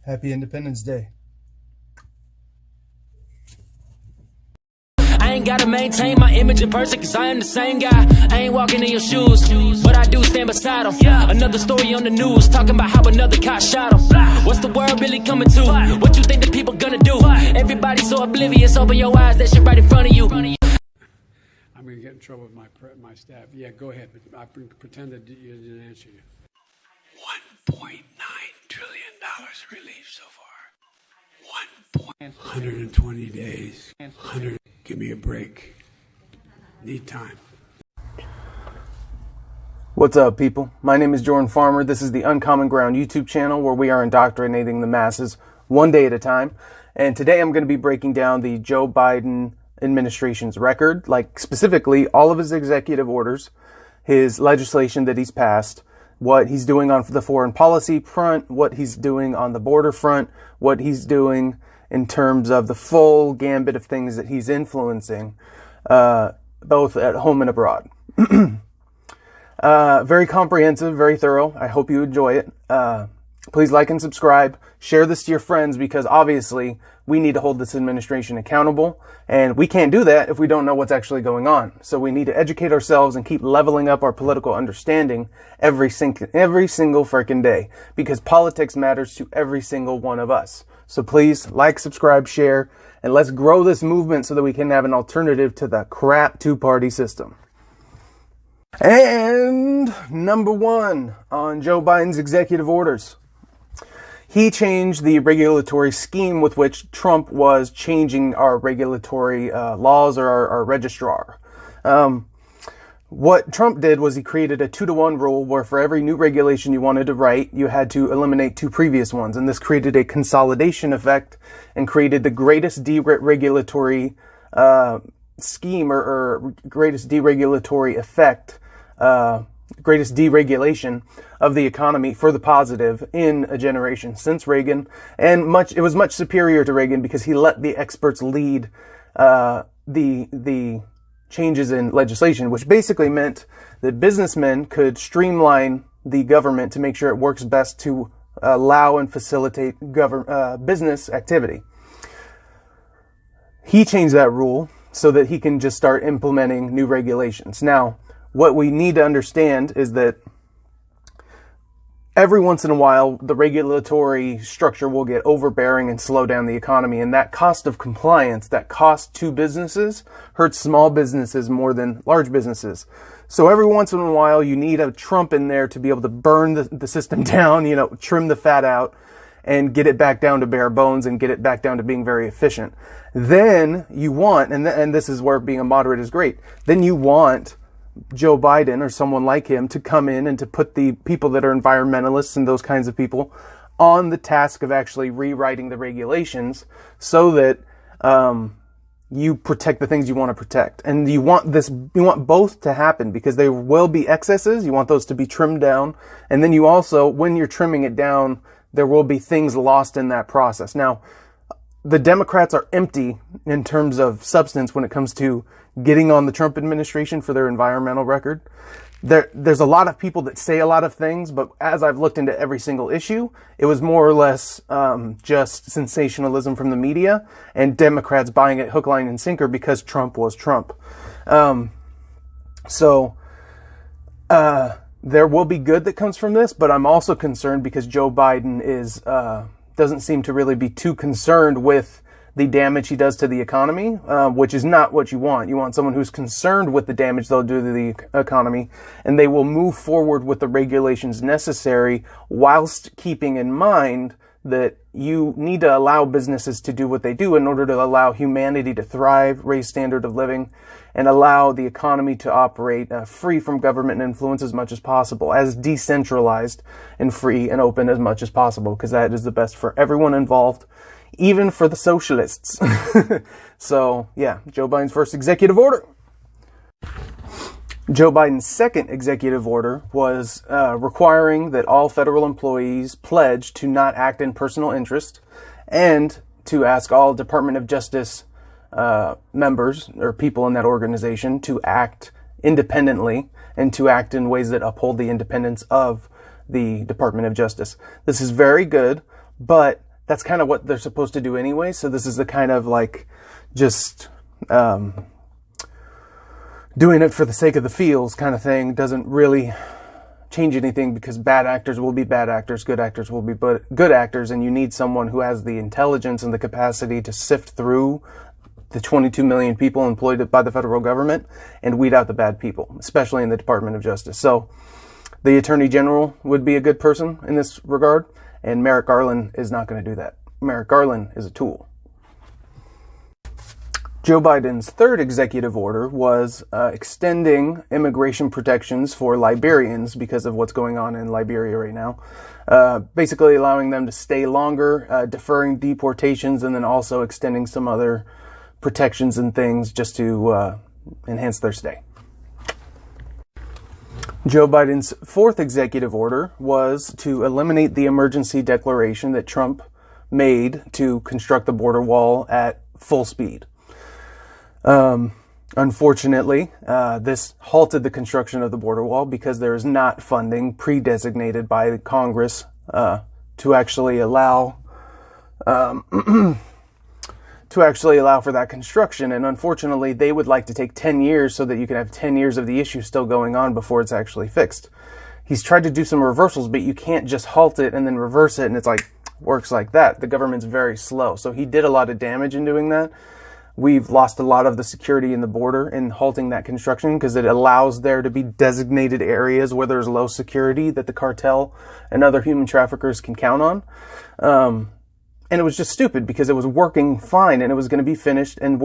Happy Independence Day. I ain't gotta maintain my image in person, cause I am the same guy. I ain't walking in your shoes, but I do stand beside them. Another story on the news, talking about how another cop shot him. What's the world really coming to? What you think the people gonna do? Everybody's so oblivious, open your eyes, that shit right in front of you. I'm gonna get in trouble with my staff. Yeah, go ahead, but I pretend that you didn't answer you. $1.9 trillion relief so far. 120 days. 100. Give me a break. Need time. What's up, people? My name is Jordan Farmer. This is the Uncommon Ground YouTube channel where we are indoctrinating the masses one day at a time. And today I'm going to be breaking down the Joe Biden administration's record, like specifically all of his executive orders, his legislation that he's passed, what he's doing on the foreign policy front, what he's doing on the border front, what he's doing in terms of the full gambit of things that he's influencing, both at home and abroad. Very comprehensive, very thorough. I hope you enjoy it. Please like and subscribe. Share this to your friends because obviously we need to hold this administration accountable, and we can't do that if we don't know what's actually going on. So we need to educate ourselves and keep leveling up our political understanding every single freaking day, because politics matters to every single one of us. So please like, subscribe, share, and let's grow this movement so that we can have an alternative to the crap two-party system. And number one on Joe Biden's executive orders. He changed the regulatory scheme with which Trump was changing our regulatory laws, or our registrar. What Trump did was he created a 2-to-1 rule where for every new regulation you wanted to write, you had to eliminate 2 previous ones. And this created a consolidation effect and created the greatest deregulatory scheme or greatest deregulatory effect, greatest deregulation of the economy for the positive in a generation since Reagan. And it was much superior to Reagan because he let the experts lead the changes in legislation, which basically meant that businessmen could streamline the government to make sure it works best to allow and facilitate business activity. He changed that rule so that he can just start implementing new regulations. Now, what we need to understand is that every once in a while, the regulatory structure will get overbearing and slow down the economy. And that cost of compliance, that cost to businesses, hurts small businesses more than large businesses. So every once in a while, you need a Trump in there to be able to burn the system down, trim the fat out and get it back down to bare bones and get it back down to being very efficient. Then you want, and this is where being a moderate is great, then you want Joe Biden or someone like him to come in and to put the people that are environmentalists and those kinds of people on the task of actually rewriting the regulations so that you protect the things you want to protect. And you want both to happen because there will be excesses. You want those to be trimmed down. And then you also, when you're trimming it down, there will be things lost in that process. Now, the Democrats are empty in terms of substance when it comes to getting on the Trump administration for their environmental record. There's a lot of people that say a lot of things, but as I've looked into every single issue, it was more or less just sensationalism from the media and Democrats buying it hook, line, and sinker because Trump was Trump. There will be good that comes from this, but I'm also concerned because Joe Biden doesn't seem to really be too concerned with the damage he does to the economy, which is not what you want. You want someone who's concerned with the damage they'll do to the economy, and they will move forward with the regulations necessary whilst keeping in mind that you need to allow businesses to do what they do in order to allow humanity to thrive, raise standard of living, and allow the economy to operate free from government influence as much as possible, as decentralized and free and open as much as possible, because that is the best for everyone involved, even for the socialists. So, yeah, Joe Biden's first executive order. Joe Biden's second executive order was requiring that all federal employees pledge to not act in personal interest and to ask all Department of Justice members or people in that organization to act independently and to act in ways that uphold the independence of the Department of Justice. This is very good, but that's kind of what they're supposed to do anyway. So this is the kind of like just doing it for the sake of the feels kind of thing. Doesn't really change anything, because bad actors will be bad actors, good actors will be good actors, and you need someone who has the intelligence and the capacity to sift through the 22 million people employed by the federal government and weed out the bad people, especially in the Department of Justice. So the Attorney General would be a good person in this regard, and Merrick Garland is not going to do that. Merrick Garland is a tool. Joe Biden's third executive order was extending immigration protections for Liberians because of what's going on in Liberia right now. Basically allowing them to stay longer, deferring deportations, and then also extending some other protections and things just to enhance their stay. Joe Biden's fourth executive order was to eliminate the emergency declaration that Trump made to construct the border wall at full speed. Unfortunately, this halted the construction of the border wall because there is not funding pre-designated by the Congress to actually allow for that construction. And unfortunately, they would like to take 10 years so that you can have 10 years of the issue still going on before it's actually fixed. He's tried to do some reversals, but you can't just halt it and then reverse it, and it's like works like that. The government's very slow. So he did a lot of damage in doing that. We've lost a lot of the security in the border in halting that construction because it allows there to be designated areas where there's low security that the cartel and other human traffickers can count on. And it was just stupid because it was working fine and it was going to be finished. And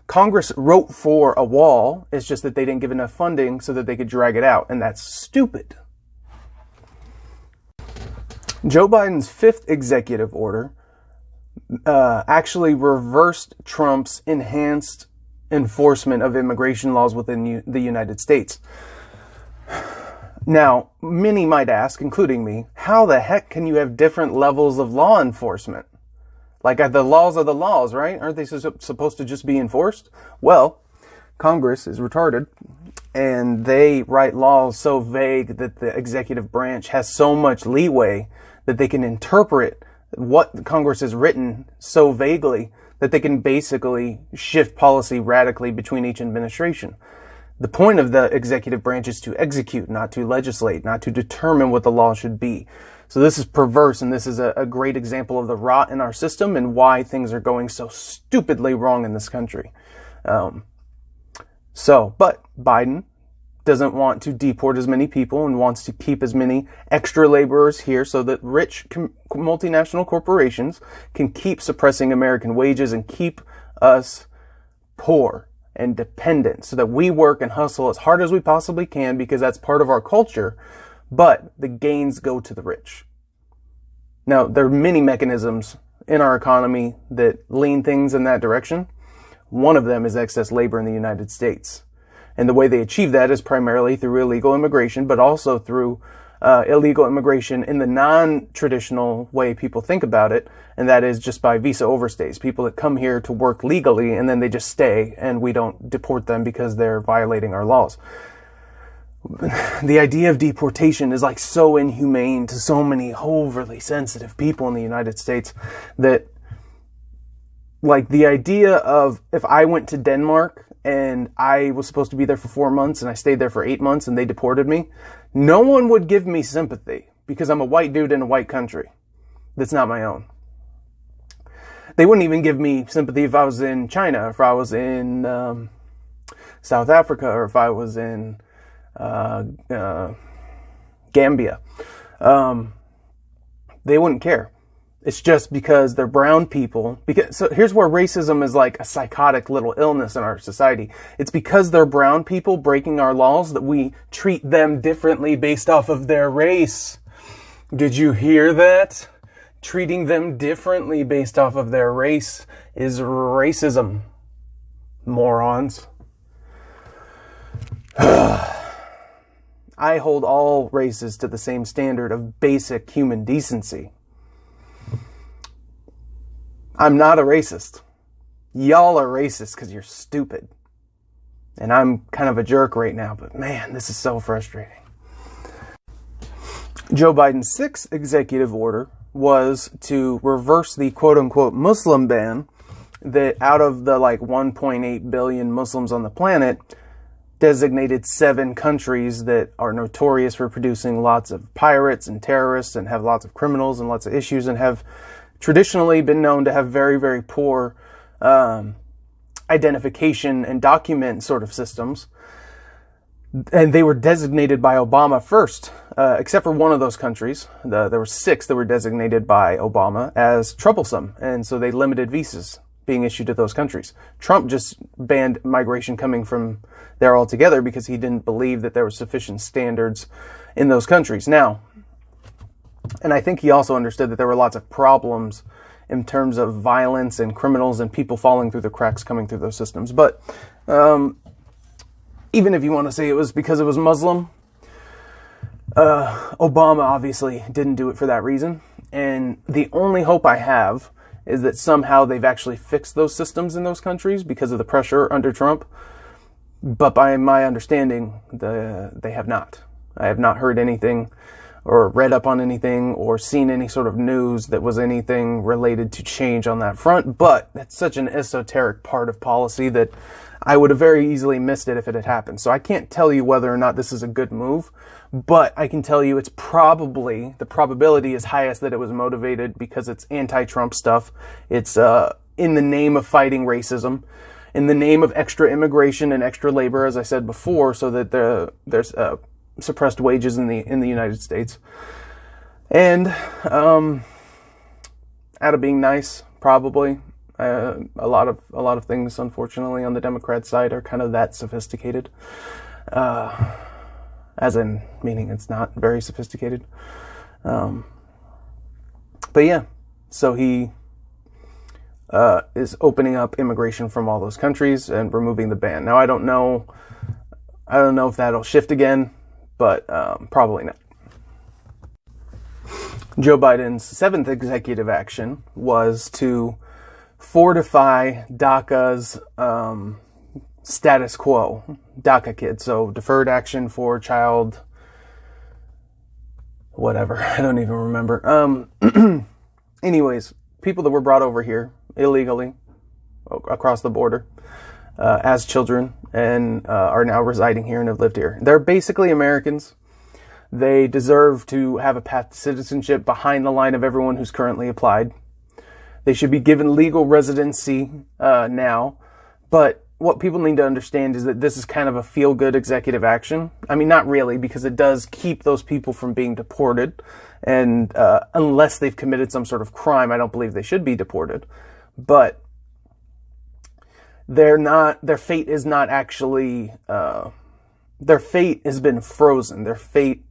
Congress wrote for a wall. It's just that they didn't give enough funding so that they could drag it out. And that's stupid. Joe Biden's fifth executive order actually reversed Trump's enhanced enforcement of immigration laws within the United States. Now, many might ask, including me, how the heck can you have different levels of law enforcement? Like, the laws are the laws, right? Aren't they supposed to just be enforced? Well, Congress is retarded, and they write laws so vague that the executive branch has so much leeway that they can interpret what Congress has written so vaguely that they can basically shift policy radically between each administration. The point of the executive branch is to execute, not to legislate, not to determine what the law should be. So this is perverse, and this is a great example of the rot in our system and why things are going so stupidly wrong in this country. But Biden doesn't want to deport as many people and wants to keep as many extra laborers here so that rich multinational corporations can keep suppressing American wages and keep us poor and dependent so that we work and hustle as hard as we possibly can because that's part of our culture, but the gains go to the rich. Now, there are many mechanisms in our economy that lean things in that direction. One of them is excess labor in the United States. And the way they achieve that is primarily through illegal immigration, but also through illegal immigration in the non-traditional way people think about it, and that is just by visa overstays. People that come here to work legally and then they just stay and we don't deport them because they're violating our laws. The idea of deportation is like so inhumane to so many overly sensitive people in the United States that, like, the idea of if I went to Denmark and I was supposed to be there for 4 months and I stayed there for 8 months and they deported me, no one would give me sympathy because I'm a white dude in a white country that's not my own. They wouldn't even give me sympathy if I was in China, or if I was in South Africa, or if I was in Gambia. They wouldn't care. It's just because they're brown people. So here's where racism is like a psychotic little illness in our society. It's because they're brown people breaking our laws that we treat them differently based off of their race. Did you hear that? Treating them differently based off of their race is racism. Morons. I hold all races to the same standard of basic human decency. I'm not a racist. Y'all are racist because you're stupid. And I'm kind of a jerk right now, but man, this is so frustrating. Joe Biden's sixth executive order was to reverse the quote-unquote Muslim ban that out of the 1.8 billion Muslims on the planet, designated 7 countries that are notorious for producing lots of pirates and terrorists and have lots of criminals and lots of issues and have traditionally been known to have very, very poor identification and document sort of systems. And they were designated by Obama first, except for one of those countries. There were 6 that were designated by Obama as troublesome, and so they limited visas being issued to those countries. Trump just banned migration coming from there altogether because he didn't believe that there were sufficient standards in those countries. Now, and I think he also understood that there were lots of problems in terms of violence and criminals and people falling through the cracks coming through those systems. But even if you want to say it was because it was Muslim, Obama obviously didn't do it for that reason. And the only hope I have is that somehow they've actually fixed those systems in those countries because of the pressure under Trump. But by my understanding, they have not. I have not heard anything or read up on anything or seen any sort of news that was anything related to change on that front. But it's such an esoteric part of policy that I would have very easily missed it if it had happened. So I can't tell you whether or not this is a good move, but I can tell you it's probably, the probability is highest that it was motivated because it's anti-Trump stuff. It's in the name of fighting racism, in the name of extra immigration and extra labor, as I said before, so that there's suppressed wages in the United States. And out of being nice, probably. A lot of things, unfortunately, on the Democrat side are kind of that sophisticated. As in, meaning it's not very sophisticated. But yeah, so he is opening up immigration from all those countries and removing the ban. Now, I don't know if that'll shift again, but probably not. Joe Biden's 7th executive action was to fortify DACA's status quo, DACA kids, so deferred action for child, whatever, I don't even remember. Anyways, people that were brought over here illegally across the border as children and are now residing here and have lived here. They're basically Americans. They deserve to have a path to citizenship behind the line of everyone who's currently applied. They should be given legal residency now. But what people need to understand is that this is kind of a feel-good executive action. I mean, not really, because it does keep those people from being deported. And unless they've committed some sort of crime, I don't believe they should be deported. But their fate is not actually, their fate has been frozen. Their fate,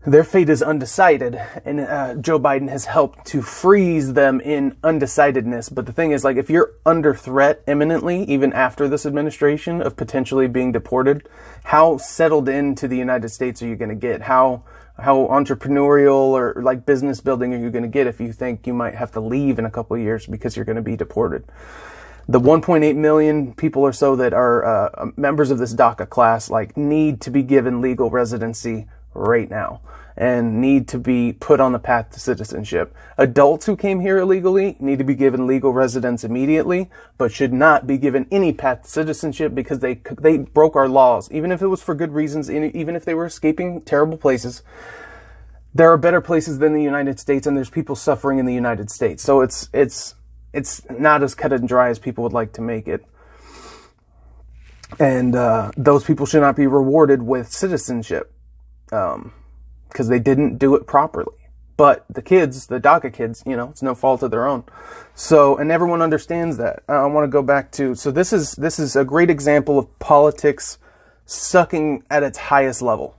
their fate is undecided, and Joe Biden has helped to freeze them in undecidedness. But the thing is, if you're under threat imminently, even after this administration, of potentially being deported, how settled into the United States are you going to get? How entrepreneurial or business building are you going to get if you think you might have to leave in a couple of years because you're going to be deported? The 1.8 million people or so that are members of this DACA class, need to be given legal residency right now and need to be put on the path to citizenship. Adults who came here illegally need to be given legal residence immediately, but should not be given any path to citizenship because they broke our laws. Even if it was for good reasons, even if they were escaping terrible places, there are better places than the United States, and there's people suffering in the United States. So it's not as cut and dry as people would like to make it. And those people should not be rewarded with citizenship. Because they didn't do it properly. But the kids, the DACA kids, it's no fault of their own. So, and everyone understands that. I want to go back to, so this is a great example of politics sucking at its highest level.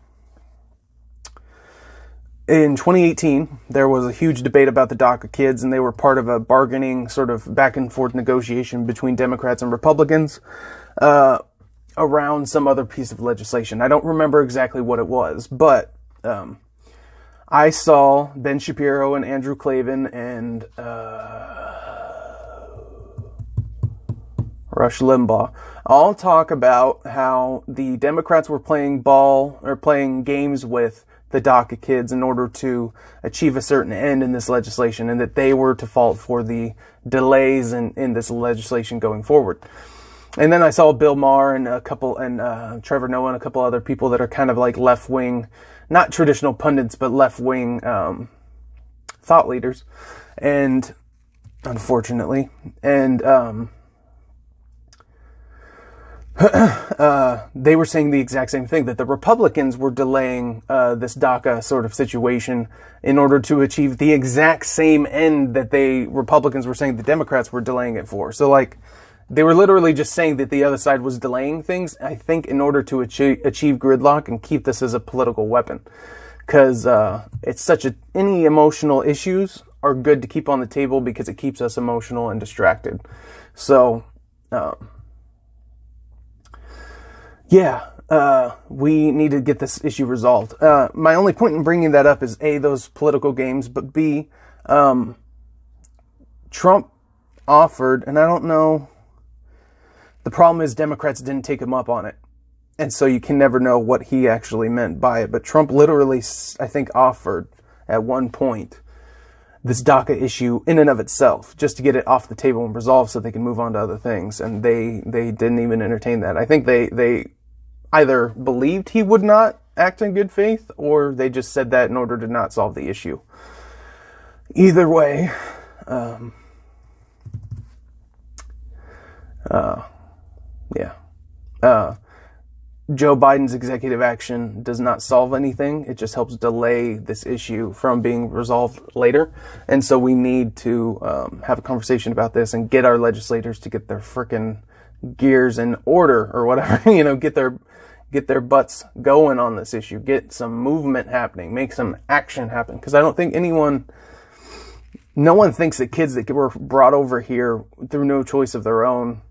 In 2018, there was a huge debate about the DACA kids, and they were part of a bargaining sort of back and forth negotiation between Democrats and Republicans around some other piece of legislation. I don't remember exactly what it was, but I saw Ben Shapiro and Andrew Klavan and Rush Limbaugh all talk about how the Democrats were playing games with the DACA kids in order to achieve a certain end in this legislation, and that they were to fault for the delays in this legislation going forward. And then I saw Bill Maher and Trevor Noah and a couple other people that are kind of like left-wing, not traditional pundits, but left-wing thought leaders, and unfortunately, and they were saying the exact same thing, that the Republicans were delaying this DACA sort of situation in order to achieve the exact same end that Republicans were saying the Democrats were delaying it for. So, like, they were literally just saying that the other side was delaying things, I think, in order to achieve gridlock and keep this as a political weapon. Because it's any emotional issues are good to keep on the table because it keeps us emotional and distracted. So, we need to get this issue resolved. My only point in bringing that up is A, those political games, but B, Trump offered, and I don't know, the problem is Democrats didn't take him up on it. And so you can never know what he actually meant by it. But Trump literally, I think, offered at one point this DACA issue in and of itself, just to get it off the table and resolved so they can move on to other things. And they didn't even entertain that. I think they either believed he would not act in good faith, or they just said that in order to not solve the issue. Either way, Joe Biden's executive action does not solve anything. It just helps delay this issue from being resolved later. And so we need to have a conversation about this and get our legislators to get their frickin' gears in order, or whatever, get their butts going on this issue, get some movement happening, make some action happen. Because I don't think no one thinks that kids that were brought over here through no choice of their own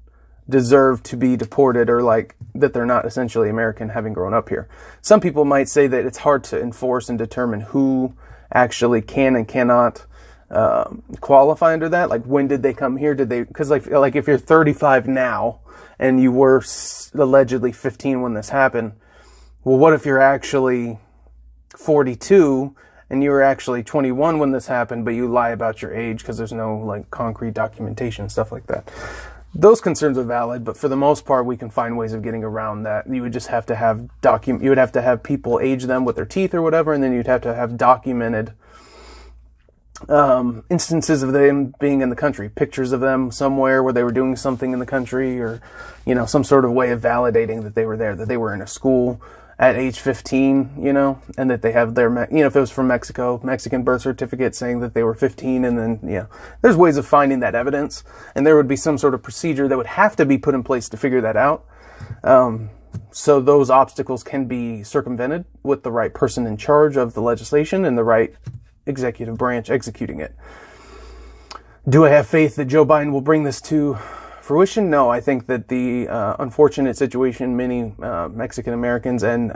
deserve to be deported, or like that they're not essentially American having grown up here. Some people might say that it's hard to enforce and determine who actually can and cannot qualify under that. Like, when did they come here? Because like if you're 35 now and you were allegedly 15 when this happened, well, what if you're actually 42 and you were actually 21 when this happened, but you lie about your age because there's no like concrete documentation, stuff like that. Those concerns are valid, but for the most part, we can find ways of getting around that. You would just have to have you would have to have people age them with their teeth or whatever, and then you'd have to have documented instances of them being in the country, pictures of them somewhere where they were doing something in the country, or some sort of way of validating that they were there, that they were in a school at age 15, and that they have their, if it was from Mexico, Mexican birth certificate saying that they were 15, and then, there's ways of finding that evidence, and there would be some sort of procedure that would have to be put in place to figure that out. So those obstacles can be circumvented with the right person in charge of the legislation and the right executive branch executing it. Do I have faith that Joe Biden will bring this to fruition? No, I think that the unfortunate situation many Mexican Americans and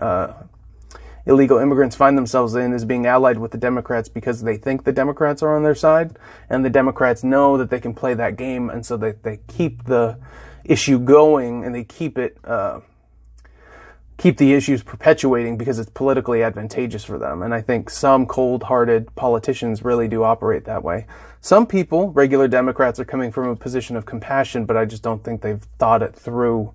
illegal immigrants find themselves in is being allied with the Democrats because they think the Democrats are on their side, and the Democrats know that they can play that game, and so they keep the issue going, and they keep the issues perpetuating because it's politically advantageous for them. And I think some cold-hearted politicians really do operate that way. Some people, regular Democrats, are coming from a position of compassion, but I just don't think they've thought it through.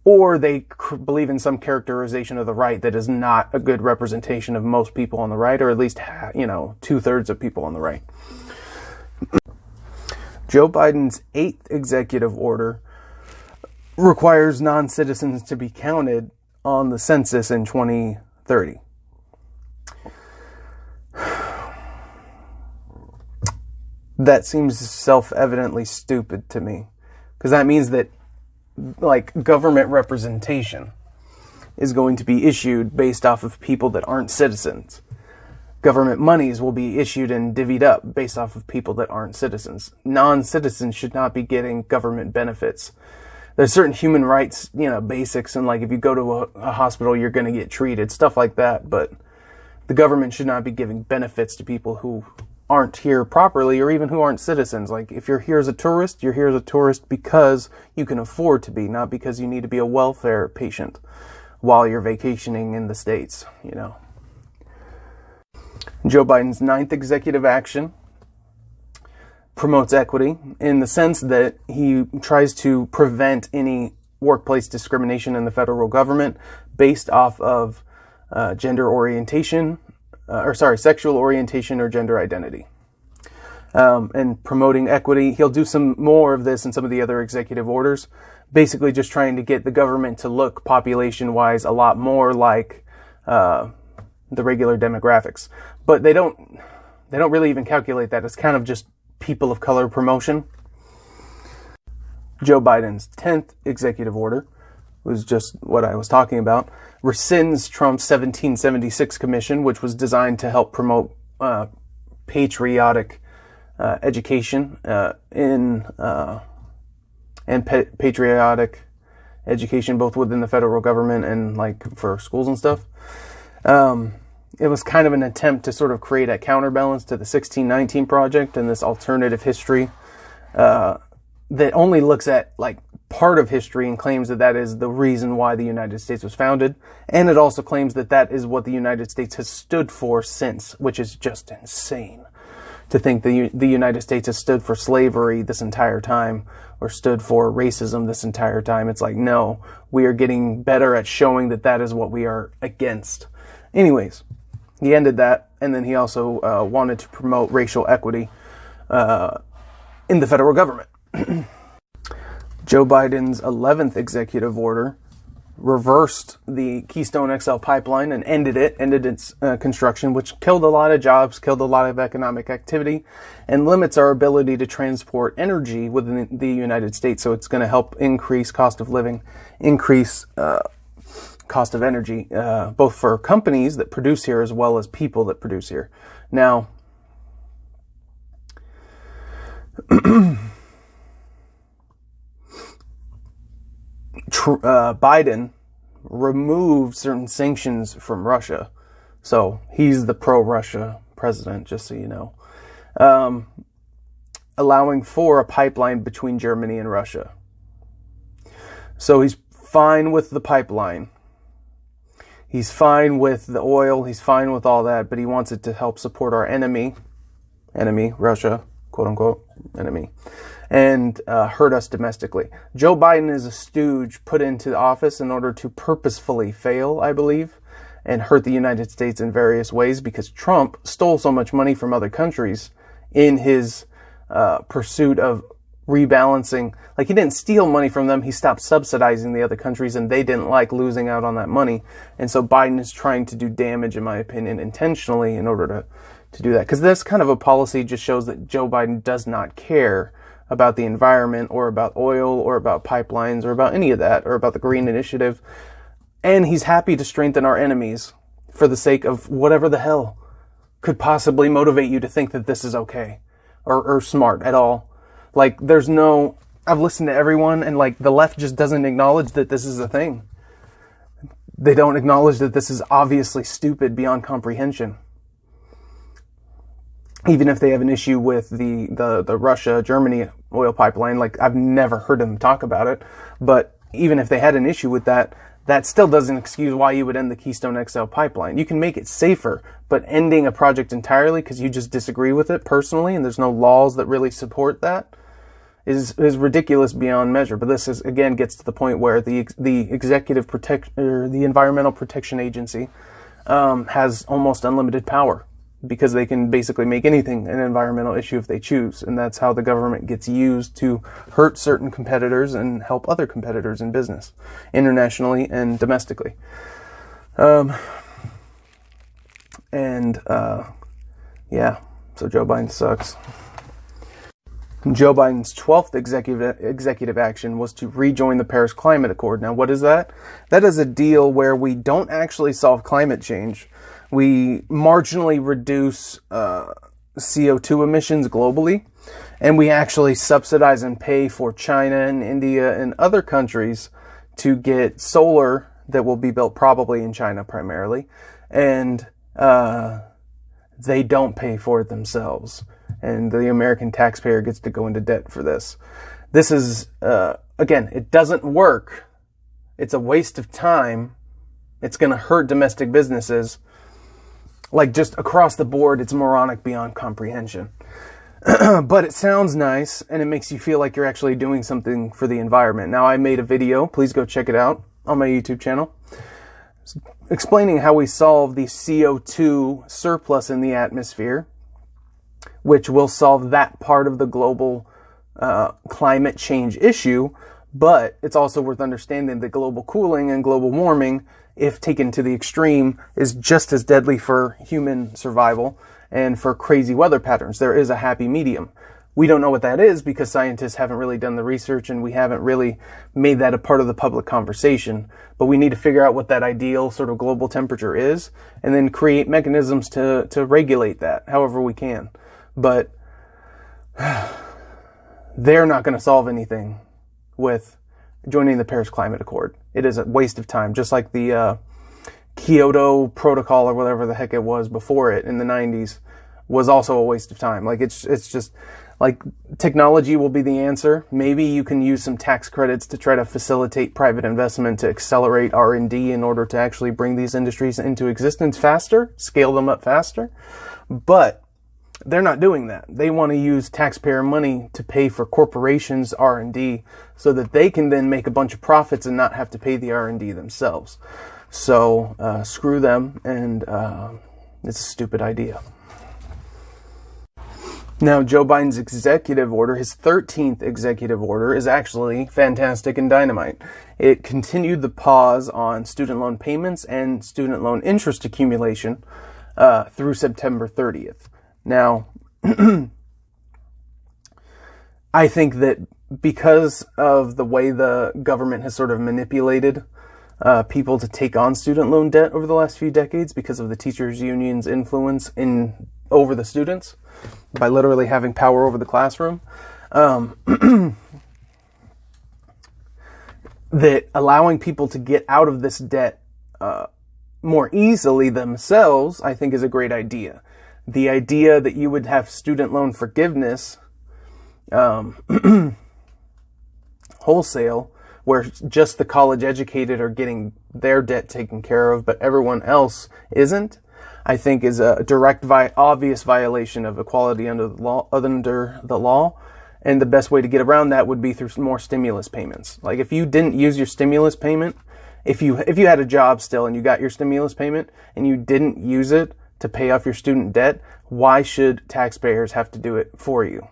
Or they believe in some characterization of the right that is not a good representation of most people on the right, or at least, 2/3 of people on the right. Joe Biden's 8th executive order requires non-citizens to be counted on the census in 2030. That seems self-evidently stupid to me, because that means that government representation is going to be issued based off of people that aren't citizens. Government monies will be issued and divvied up based off of people that aren't citizens. Non-citizens should not be getting government benefits. There's certain human rights, basics, and if you go to a hospital, you're going to get treated, stuff like that. But the government should not be giving benefits to people who aren't here properly, or even who aren't citizens. If you're here as a tourist, you're here as a tourist because you can afford to be, not because you need to be a welfare patient while you're vacationing in the States, Joe Biden's ninth executive action promotes equity in the sense that he tries to prevent any workplace discrimination in the federal government based off of sexual orientation or gender identity. And promoting equity. He'll do some more of this in some of the other executive orders, basically just trying to get the government to look population-wise a lot more like the regular demographics. But they don't really even calculate that. It's kind of just people of color promotion. Joe Biden's 10th executive order was just what I was talking about. Rescinds Trump's 1776 commission, which was designed to help promote patriotic education and patriotic education both within the federal government and like for schools and stuff. It was kind of an attempt to sort of create a counterbalance to the 1619 Project and this alternative history that only looks at like part of history and claims that that is the reason why the United States was founded. And it also claims that that is what the United States has stood for since, which is just insane to think the United States has stood for slavery this entire time or stood for racism this entire time. It's like, no, we are getting better at showing that that is what we are against. Anyways, he ended that, and then he also wanted to promote racial equity in the federal government. Joe Biden's 11th executive order reversed the Keystone XL pipeline and ended its construction, which killed a lot of jobs, killed a lot of economic activity, and limits our ability to transport energy within the United States. So it's going to help increase cost of living, increase cost of energy, both for companies that produce here as well as people that produce here. Now, Biden removed certain sanctions from Russia. So he's the pro-Russia president, just so you know. Allowing for a pipeline between Germany and Russia. So he's fine with the pipeline. He's fine with the oil. He's fine with all that, but he wants it to help support our enemy, Russia, quote unquote, enemy, and hurt us domestically. Joe Biden is a stooge put into office in order to purposefully fail, I believe, and hurt the United States in various ways because Trump stole so much money from other countries in his pursuit of rebalancing. Like, he didn't steal money from them. He stopped subsidizing the other countries, and they didn't like losing out on that money. And so Biden is trying to do damage, in my opinion, intentionally in order to do that. Because this kind of a policy just shows that Joe Biden does not care about the environment or about oil or about pipelines or about any of that or about the Green Initiative. And he's happy to strengthen our enemies for the sake of whatever the hell could possibly motivate you to think that this is okay or smart at all. Like, I've listened to everyone, and like the left just doesn't acknowledge that this is a thing. They don't acknowledge that this is obviously stupid beyond comprehension. Even if they have an issue with the Russia-Germany oil pipeline, like, I've never heard them talk about it, but even if they had an issue with that, that still doesn't excuse why you would end the Keystone XL pipeline. You can make it safer, but ending a project entirely because you just disagree with it personally and there's no laws that really support that is ridiculous beyond measure. But this is, again, gets to the point where the executive the Environmental Protection Agency has almost unlimited power because they can basically make anything an environmental issue if they choose. And that's how the government gets used to hurt certain competitors and help other competitors in business, internationally and domestically. So Joe Biden sucks. Joe Biden's 12th executive action was to rejoin the Paris Climate Accord. Now, what is that? That is a deal where we don't actually solve climate change. We marginally reduce CO2 emissions globally, and we actually subsidize and pay for China and India and other countries to get solar that will be built probably in China primarily, and they don't pay for it themselves. And the American taxpayer gets to go into debt for this. This is, again, it doesn't work. It's a waste of time. It's going to hurt domestic businesses. Like, just across the board, it's moronic beyond comprehension. But it sounds nice, and it makes you feel like you're actually doing something for the environment. Now, I made a video, please go check it out on my YouTube channel, explaining how we solve the CO2 surplus in the atmosphere, which will solve that part of the global climate change issue. But it's also worth understanding that global cooling and global warming, if taken to the extreme, is just as deadly for human survival and for crazy weather patterns. There is a happy medium. We don't know what that is because scientists haven't really done the research, and we haven't really made that a part of the public conversation. But we need to figure out what that ideal sort of global temperature is, and then create mechanisms to regulate that however we can. But they're not going to solve anything with joining the Paris Climate Accord. It is a waste of time, just like the Kyoto Protocol or whatever the heck it was before it in the 90s was also a waste of time. Like, it's just like, technology will be the answer. Maybe you can use some tax credits to try to facilitate private investment to accelerate R&D in order to actually bring these industries into existence faster, scale them up faster. But they're not doing that. They want to use taxpayer money to pay for corporations' R&D so that they can then make a bunch of profits and not have to pay the R&D themselves. So screw them, and it's a stupid idea. Now, Joe Biden's executive order, his 13th executive order, is actually fantastic and dynamite. It continued the pause on student loan payments and student loan interest accumulation through September 30th. Now, I think that because of the way the government has sort of manipulated people to take on student loan debt over the last few decades, because of the teachers' union's influence over the students, by literally having power over the classroom, that allowing people to get out of this debt more easily themselves, I think, is a great idea. The idea that you would have student loan forgiveness wholesale, where just the college educated are getting their debt taken care of, but everyone else isn't, I think is a direct, obvious violation of equality under the law. And the best way to get around that would be through more stimulus payments. Like, if you didn't use your stimulus payment, if you had a job still and you got your stimulus payment and you didn't use it to pay off your student debt, why should taxpayers have to do it for you?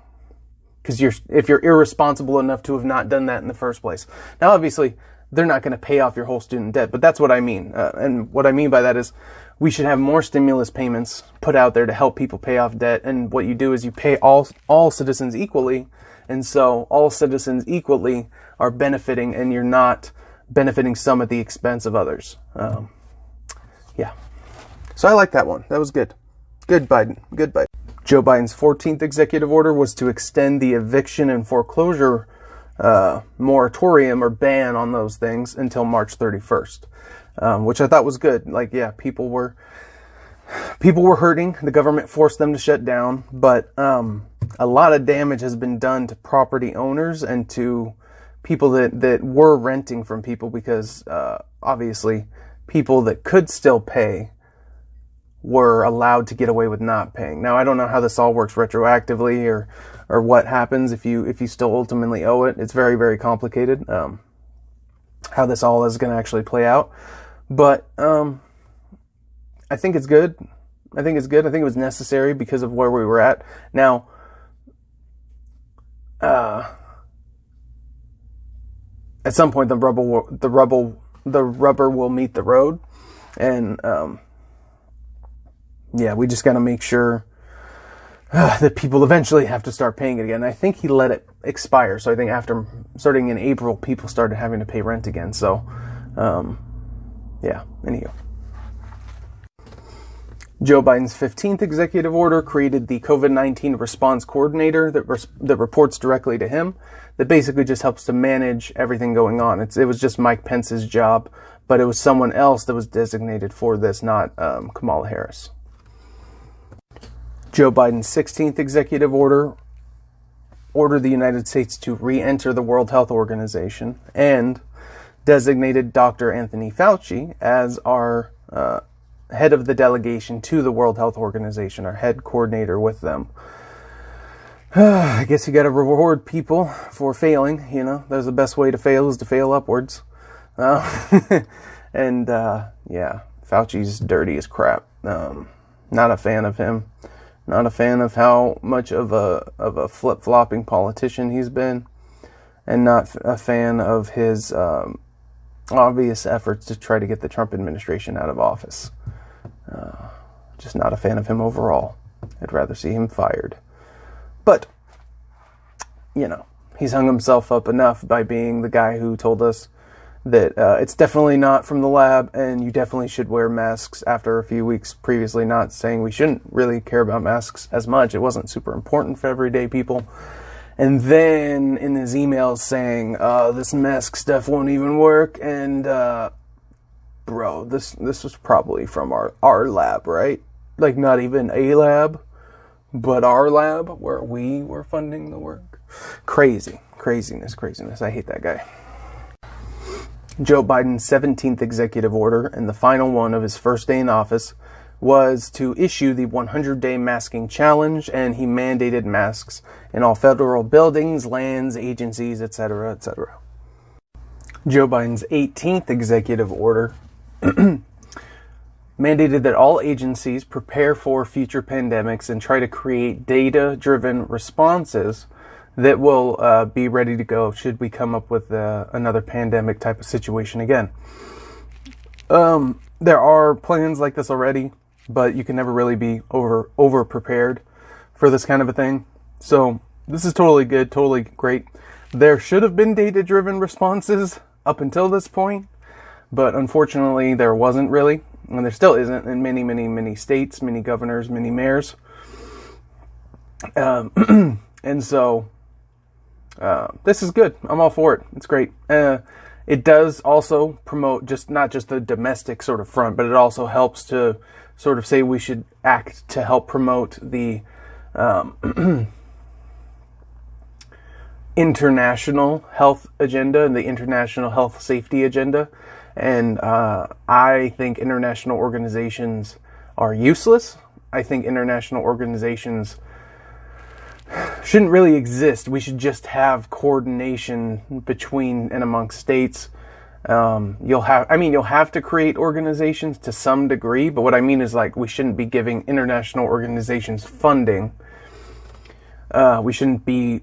Because if you're irresponsible enough to have not done that in the first place. Now, obviously, they're not going to pay off your whole student debt, but that's what I mean. And what I mean by that is we should have more stimulus payments put out there to help people pay off debt. And what you do is you pay all citizens equally. And so all citizens equally are benefiting, and you're not benefiting some at the expense of others. Yeah. So I like that one. That was good. Good Biden. Good Biden. Joe Biden's 14th executive order was to extend the eviction and foreclosure moratorium or ban on those things until March 31st, which I thought was good. Like, yeah, people were hurting. The government forced them to shut down, but a lot of damage has been done to property owners and to people that were renting from people, because obviously people that could still pay were allowed to get away with not paying. Now, I don't know how this all works retroactively or what happens if you still ultimately owe it. It's very, very complicated how this all is going to actually play out. But I think it's good. I think it was necessary because of where we were at. Now, at some point the rubber will meet the road, and yeah, we just got to make sure that people eventually have to start paying it again. I think he let it expire, so I think after starting in April, people started having to pay rent again. So, yeah. Anywho, Joe Biden's 15th executive order created the COVID-19 response coordinator that reports directly to him. That basically just helps to manage everything going on. It was just Mike Pence's job, but it was someone else that was designated for this, not Kamala Harris. Joe Biden's 16th executive order ordered the United States to re-enter the World Health Organization and designated Dr. Anthony Fauci as our head of the delegation to the World Health Organization, our head coordinator with them. I guess you got to reward people for failing. There's the best way to fail is to fail upwards. And yeah, Fauci's dirty as crap. Not a fan of him. Not a fan of how much of a flip-flopping politician he's been, and not a fan of his obvious efforts to try to get the Trump administration out of office. Just not a fan of him overall. I'd rather see him fired. But, he's hung himself up enough by being the guy who told us that it's definitely not from the lab, and you definitely should wear masks after a few weeks previously not saying we shouldn't really care about masks as much. It wasn't super important for everyday people. And then in his emails saying, this mask stuff won't even work, and bro, this was probably from our lab, right? Like, not even a lab, but our lab, where we were funding the work. Craziness. I hate that guy. Joe Biden's 17th executive order, and the final one of his first day in office, was to issue the 100-day masking challenge, and he mandated masks in all federal buildings, lands, agencies, etc., etc. Joe Biden's 18th executive order mandated that all agencies prepare for future pandemics and try to create data-driven responses that will be ready to go should we come up with another pandemic type of situation again. There are plans like this already, but you can never really be over prepared for this kind of a thing. So this is totally good, totally great. There should have been data-driven responses up until this point, but unfortunately there wasn't really, and there still isn't in many states, many governors, many mayors. And so this is good. I'm all for it. It's great. It does also promote not just the domestic sort of front, but it also helps to sort of say we should act to help promote the international health agenda and the international health safety agenda. And I think international organizations are useless. I think international organizations shouldn't really exist. We should just have coordination between and amongst states. You'll have to create organizations to some degree, but what I mean is, like, we shouldn't be giving international organizations funding. We shouldn't be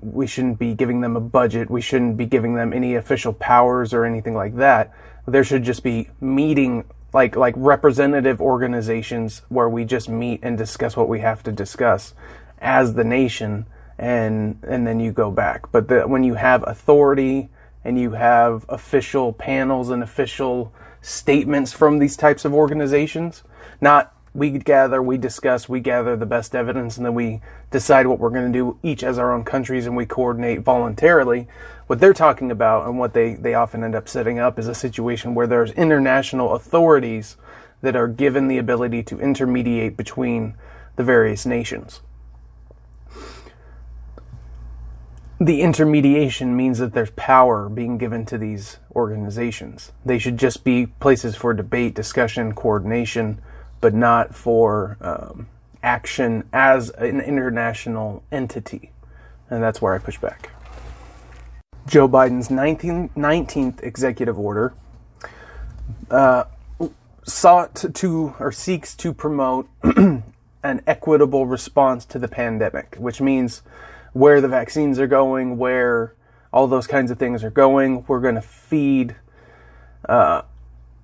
giving them a budget. We shouldn't be giving them any official powers or anything like that. There should just be meeting, like representative organizations where we just meet and discuss what we have to discuss as the nation, and then you go back. But when you have authority and you have official panels and official statements from these types of organizations, not we gather, we discuss, we gather the best evidence, and then we decide what we're going to do each as our own countries, and we coordinate voluntarily. What they're talking about and what they often end up setting up is a situation where there's international authorities that are given the ability to intermediate between the various nations. The intermediation means that there's power being given to these organizations. They should just be places for debate, discussion, coordination, but not for action as an international entity. And that's where I push back. Joe Biden's 19th executive order seeks to promote an equitable response to the pandemic, which means where the vaccines are going, where all those kinds of things are going, we're going to feed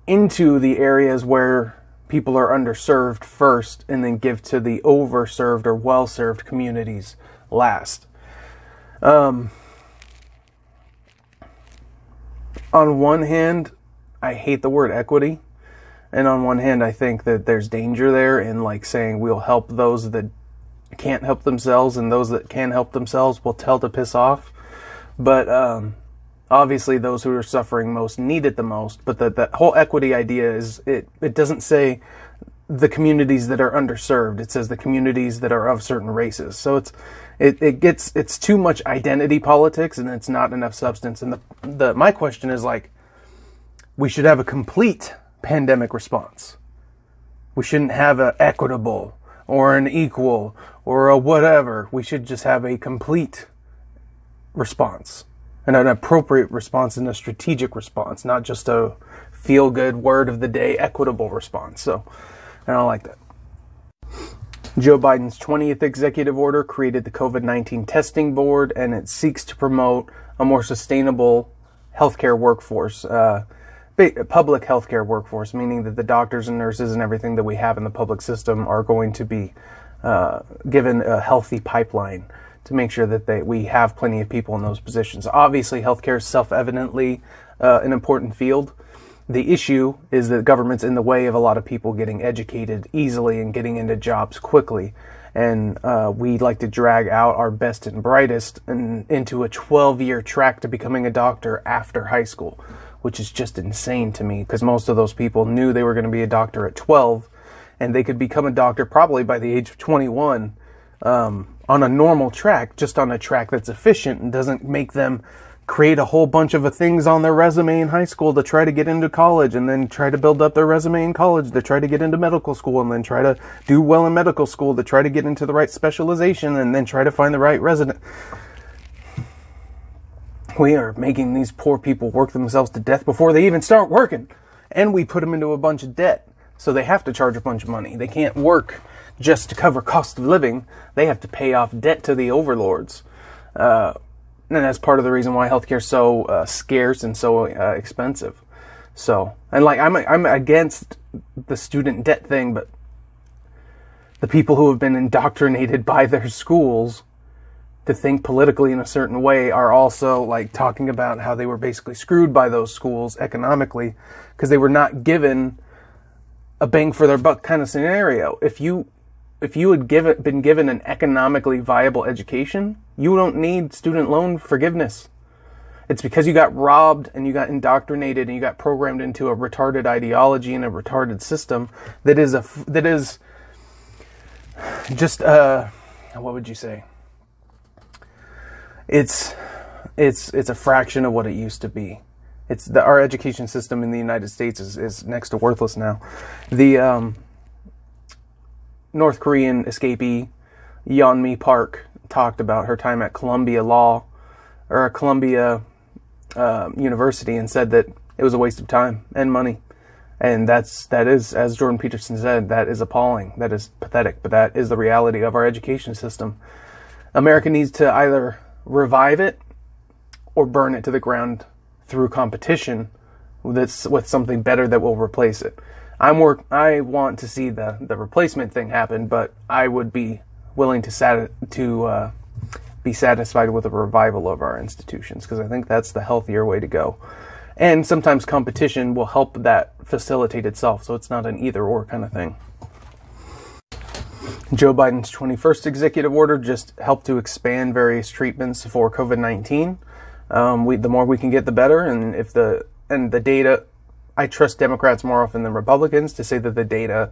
into the areas where people are underserved first, and then give to the overserved or well-served communities last. On one hand, I hate the word equity, and on one hand, I think that there's danger there in, like, saying we'll help those that can't help themselves, and those that can help themselves will tell to piss off. But obviously those who are suffering most need it the most. But the whole equity idea is, it doesn't say the communities that are underserved. It says the communities that are of certain races. So it's too much identity politics, and it's not enough substance. And my question is, like, we should have a complete pandemic response. We shouldn't have an equitable or an equal or a whatever. We should just have a complete response and an appropriate response and a strategic response, not just a feel-good word of the day equitable response. So I don't like that. Joe Biden's 20th executive order created the COVID-19 testing board, and it seeks to promote a more sustainable healthcare workforce, public healthcare workforce, meaning that the doctors and nurses and everything that we have in the public system are going to be given a healthy pipeline to make sure that we have plenty of people in those positions. Obviously, healthcare is self-evidently an important field. The issue is that government's in the way of a lot of people getting educated easily and getting into jobs quickly. And we like to drag out our best and brightest into a 12-year track to becoming a doctor after high school, which is just insane to me, because most of those people knew they were going to be a doctor at 12, and they could become a doctor probably by the age of 21 on a normal track, just on a track that's efficient and doesn't make them create a whole bunch of things on their resume in high school to try to get into college, and then try to build up their resume in college to try to get into medical school, and then try to do well in medical school to try to get into the right specialization, and then try to find the right resident. We are making these poor people work themselves to death before they even start working, and we put them into a bunch of debt, so they have to charge a bunch of money. They can't work just to cover cost of living. They have to pay off debt to the overlords. And that's part of the reason why healthcare is so scarce and so expensive. So, and like, I'm against the student debt thing, but the people who have been indoctrinated by their schools to think politically in a certain way are also like talking about how they were basically screwed by those schools economically because they were not given a bang for their buck kind of scenario. If you had been given an economically viable education, you don't need student loan forgiveness. It's because you got robbed and you got indoctrinated and you got programmed into a retarded ideology and a retarded system that is just what would you say? It's a fraction of what it used to be. Our education system in the United States is next to worthless now. The North Korean escapee Yeonmi Park talked about her time at Columbia University, and said that it was a waste of time and money. And that is, as Jordan Peterson said, that is appalling. That is pathetic, but that is the reality of our education system. America needs to either revive it or burn it to the ground through competition with something better that will replace it. I want to see the replacement thing happen, but I would be willing to be satisfied with a revival of our institutions, because I think that's the healthier way to go. And sometimes competition will help that facilitate itself, so it's not an either-or kind of thing. Joe Biden's 21st executive order just helped to expand various treatments for COVID-19. The more we can get, the better, and the data, I trust Democrats more often than Republicans to say that the data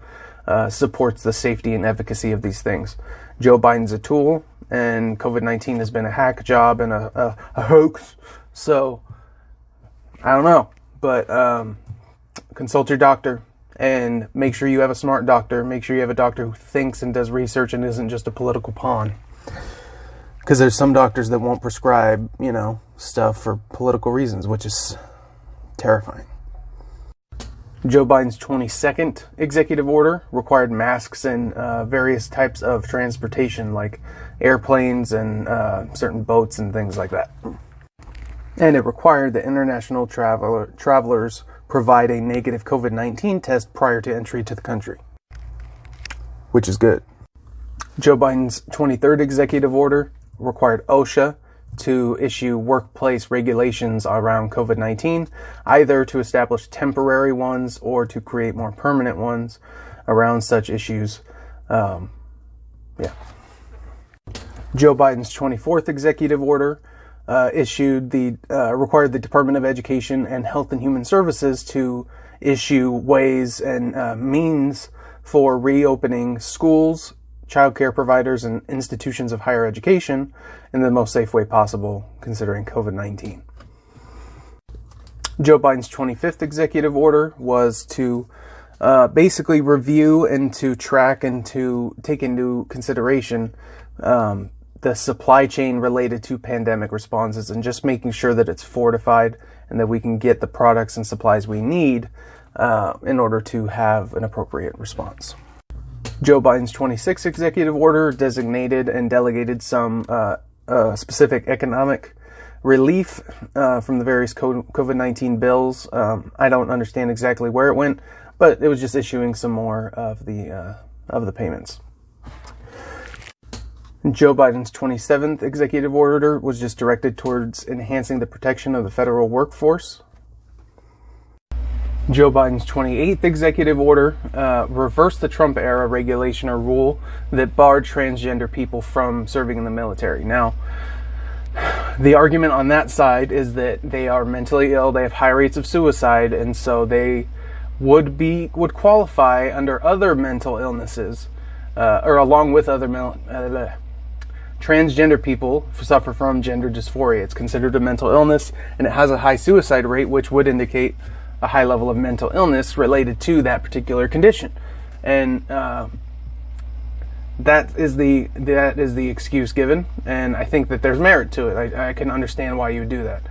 supports the safety and efficacy of these things. Joe Biden's a tool, and COVID-19 has been a hack job and a hoax. So, I don't know. But consult your doctor, and make sure you have a smart doctor. Make sure you have a doctor who thinks and does research and isn't just a political pawn. Because there's some doctors that won't prescribe, stuff for political reasons, which is terrifying. Joe Biden's 22nd executive order required masks in various types of transportation, like airplanes and certain boats and things like that. And it required that international travelers provide a negative COVID-19 test prior to entry to the country, which is good. Joe Biden's 23rd executive order required OSHA to issue workplace regulations around COVID-19, either to establish temporary ones or to create more permanent ones around such issues. Joe Biden's 24th executive order required the Department of Education and Health and Human Services to issue ways and means for reopening schools, childcare providers, and institutions of higher education in the most safe way possible, considering COVID-19. Joe Biden's 25th executive order was to basically review and to track and to take into consideration the supply chain related to pandemic responses, and just making sure that it's fortified and that we can get the products and supplies we need in order to have an appropriate response. Joe Biden's 26th executive order designated and delegated some specific economic relief from the various COVID-19 bills. I don't understand exactly where it went, but it was just issuing some more of the payments. Joe Biden's 27th executive order was just directed towards enhancing the protection of the federal workforce. Joe Biden's 28th executive order reversed the Trump-era regulation or rule that barred transgender people from serving in the military. Now, the argument on that side is that they are mentally ill, they have high rates of suicide, and so they would qualify under other mental illnesses, or along with other transgender people suffer from gender dysphoria. It's considered a mental illness, and it has a high suicide rate, which would indicate a high level of mental illness related to that particular condition. And that is the excuse given, and I think that there's merit to it. I can understand why you would do that.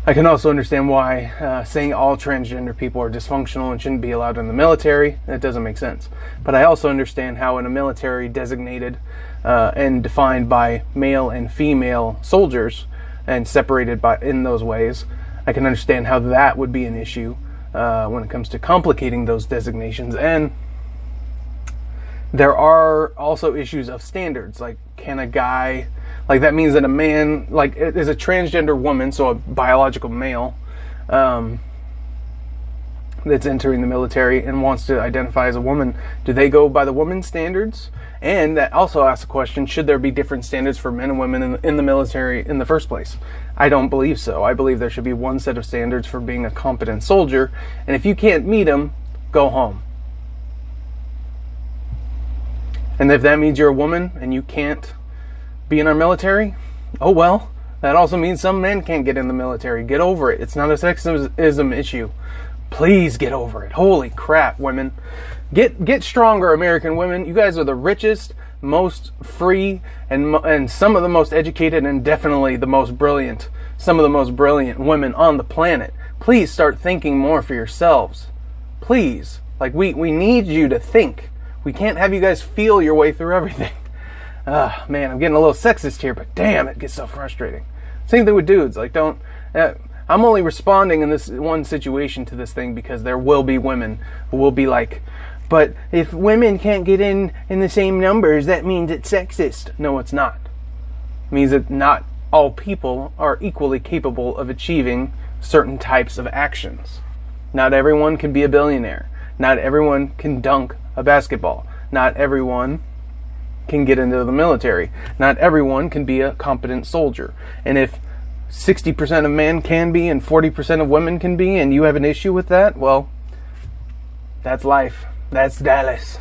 I can also understand why saying all transgender people are dysfunctional and shouldn't be allowed in the military, that doesn't make sense. But I also understand how in a military designated and defined by male and female soldiers and separated in those ways, I can understand how that would be an issue when it comes to complicating those designations. And there are also issues of standards, like can a guy, like that means that a man, like is a transgender woman, so a biological male, that's entering the military and wants to identify as a woman, do they go by the woman's standards? And that also asks the question, should there be different standards for men and women in the military in the first place? I don't believe so. I believe there should be one set of standards for being a competent soldier, and if you can't meet them, go home. And if that means you're a woman and you can't be in our military, oh well, that also means some men can't get in the military. Get over it. It's not a sexism issue. Please get over it. Holy crap, women. Get stronger, American women. You guys are the richest, most free, and some of the most educated, and definitely the most brilliant, some of the most brilliant women on the planet. Please start thinking more for yourselves. Please. Like, we need you to think. We can't have you guys feel your way through everything. Man, I'm getting a little sexist here, but damn, it gets so frustrating. Same thing with dudes. Like, I'm only responding in this one situation to this thing because there will be women who will be like, but if women can't get in the same numbers, that means it's sexist. No, it's not. It means that not all people are equally capable of achieving certain types of actions. Not everyone can be a billionaire. Not everyone can dunk a basketball. Not everyone can get into the military. Not everyone can be a competent soldier. And if 60% of men can be and 40% of women can be, and you have an issue with that, well, that's life. That's Dallas.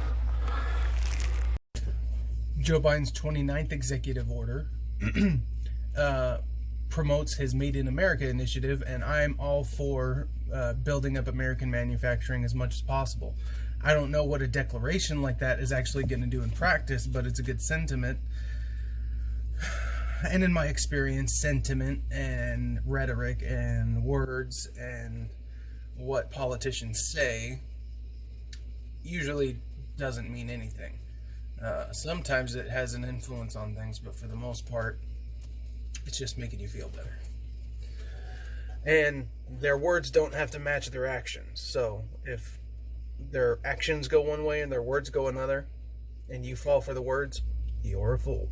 Joe Biden's 29th executive order promotes his Made in America initiative, and I'm all for building up American manufacturing as much as possible. I don't know what a declaration like that is actually going to do in practice, but it's a good sentiment. And in my experience, sentiment and rhetoric and words and what politicians say usually doesn't mean anything. Sometimes it has an influence on things, but for the most part, it's just making you feel better. And their words don't have to match their actions. So if their actions go one way and their words go another, and you fall for the words, you're a fool.